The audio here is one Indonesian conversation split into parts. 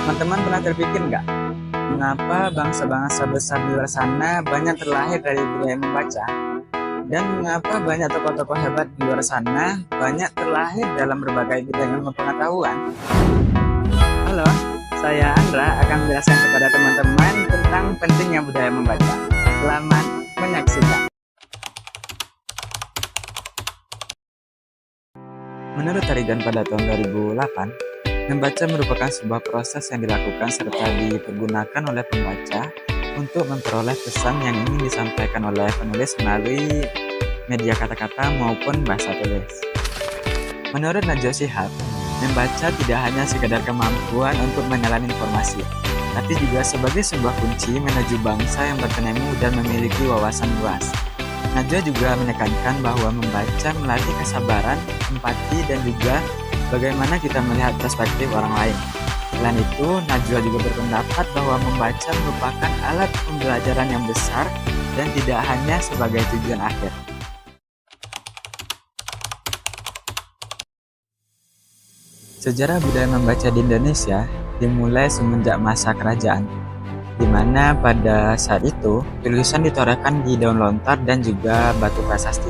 Teman-teman pernah terpikir nggak, mengapa bangsa-bangsa besar di luar sana banyak terlahir dari budaya membaca? Dan mengapa banyak tokoh-tokoh hebat di luar sana banyak terlahir dalam berbagai bidang ilmu pengetahuan? Halo, saya Andra akan menjelaskan kepada teman-teman tentang pentingnya budaya membaca. Selamat menyaksikan. Menurut Tarigan pada tahun 2008, membaca merupakan sebuah proses yang dilakukan serta dipergunakan oleh pembaca untuk memperoleh pesan yang ingin disampaikan oleh penulis melalui media kata-kata maupun bahasa tulis. Menurut Najwa Shihab, membaca tidak hanya sekadar kemampuan untuk menelan informasi, tapi juga sebagai sebuah kunci menuju bangsa yang bertenemu dan memiliki wawasan luas. Najwa juga menekankan bahwa membaca melatih kesabaran, empati, dan juga bagaimana kita melihat perspektif orang lain. Selain itu, Najwa juga berpendapat bahwa membaca merupakan alat pembelajaran yang besar dan tidak hanya sebagai tujuan akhir. Sejarah budaya membaca di Indonesia dimulai semenjak masa kerajaan, di mana pada saat itu tulisan ditorehkan di daun lontar dan juga batu prasasti.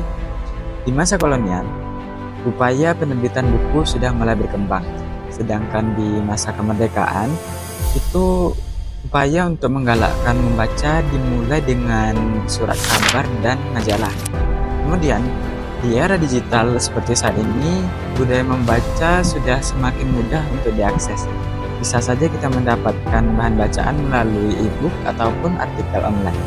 Di masa kolonial, upaya penerbitan buku sudah mulai berkembang, sedangkan di masa kemerdekaan itu upaya untuk menggalakkan membaca dimulai dengan surat kabar dan majalah. Kemudian, di era digital seperti saat ini, budaya membaca sudah semakin mudah untuk diakses. Bisa saja kita mendapatkan bahan bacaan melalui e-book ataupun artikel online.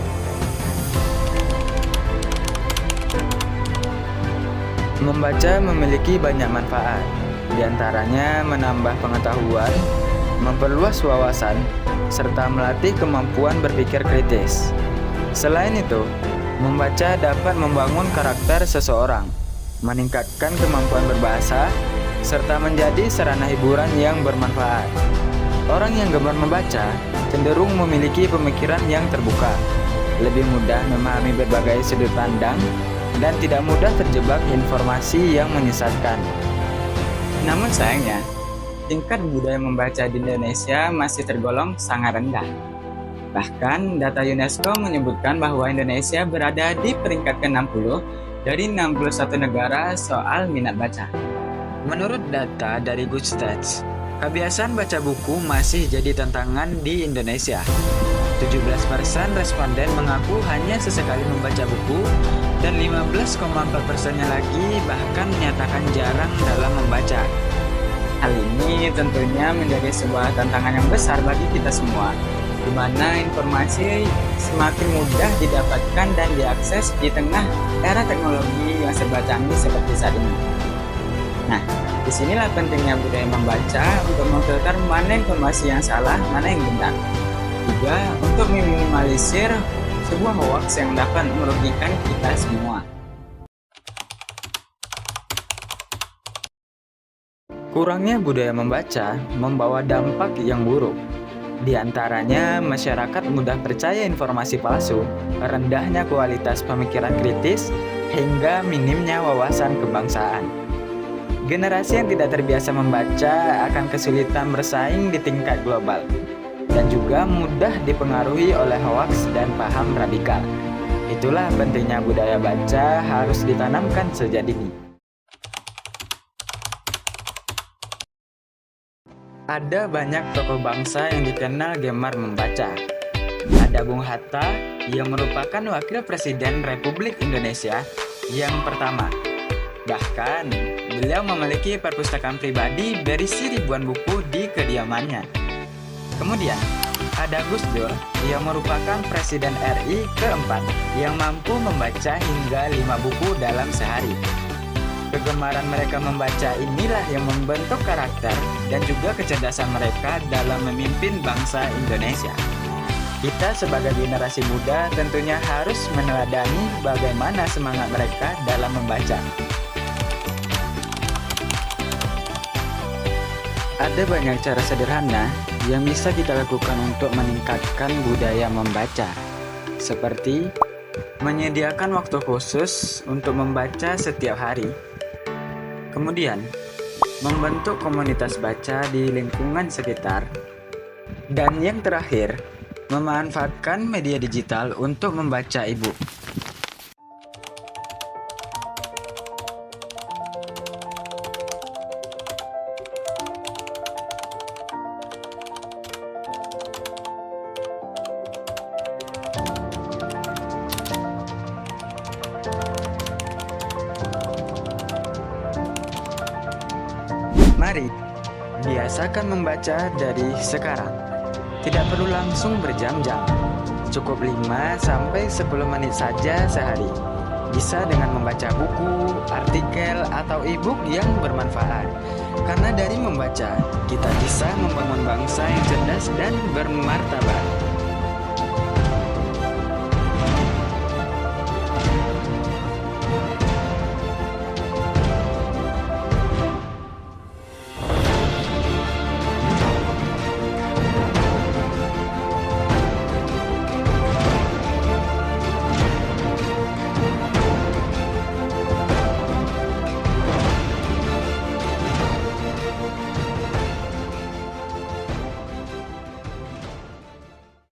Membaca memiliki banyak manfaat, di antaranya menambah pengetahuan, memperluas wawasan, serta melatih kemampuan berpikir kritis. Selain itu, membaca dapat membangun karakter seseorang, meningkatkan kemampuan berbahasa, serta menjadi sarana hiburan yang bermanfaat. Orang yang gemar membaca cenderung memiliki pemikiran yang terbuka, lebih mudah memahami berbagai sudut pandang, dan tidak mudah terjebak informasi yang menyesatkan. Namun sayangnya, tingkat budaya membaca di Indonesia masih tergolong sangat rendah. Bahkan, data UNESCO menyebutkan bahwa Indonesia berada di peringkat ke-60 dari 61 negara soal minat baca. Menurut data dari Good Stats, kebiasaan baca buku masih jadi tantangan di Indonesia. 17% responden mengaku hanya sesekali membaca buku, dan 15,4%-nya lagi bahkan menyatakan jarang dalam membaca. Hal ini tentunya menjadi sebuah tantangan yang besar bagi kita semua, di mana informasi semakin mudah didapatkan dan diakses di tengah era teknologi yang serba canggih seperti saat ini. Nah, disinilah pentingnya budaya membaca untuk memfilter mana informasi yang salah, mana yang benar. Juga untuk meminimalisir sebuah hoax yang dapat merugikan kita semua. Kurangnya budaya membaca membawa dampak yang buruk. Di antaranya, masyarakat mudah percaya informasi palsu, rendahnya kualitas pemikiran kritis, hingga minimnya wawasan kebangsaan. Generasi yang tidak terbiasa membaca akan kesulitan bersaing di tingkat global, dan juga mudah dipengaruhi oleh hoaks dan paham radikal. Itulah pentingnya budaya baca harus ditanamkan sejak dini. Ada banyak tokoh bangsa yang dikenal gemar membaca. Ada Bung Hatta yang merupakan wakil presiden Republik Indonesia yang pertama. Bahkan, beliau memiliki perpustakaan pribadi berisi ribuan buku di kediamannya. Kemudian, ada Gus Dur yang merupakan presiden RI keempat yang mampu membaca hingga 5 buku dalam sehari. Kegemaran mereka membaca inilah yang membentuk karakter dan juga kecerdasan mereka dalam memimpin bangsa Indonesia. Kita sebagai generasi muda tentunya harus meneladani bagaimana semangat mereka dalam membaca. Ada banyak cara sederhana yang bisa kita lakukan untuk meningkatkan budaya membaca, seperti menyediakan waktu khusus untuk membaca setiap hari. Kemudian, membentuk komunitas baca di lingkungan sekitar. Dan yang terakhir, memanfaatkan media digital untuk membaca e-book. Mari biasakan membaca dari sekarang. Tidak perlu langsung berjam-jam. Cukup 5-10 menit saja sehari. Bisa dengan membaca buku, artikel, atau e-book yang bermanfaat. Karena dari membaca, kita bisa membangun bangsa yang cerdas dan bermartabat.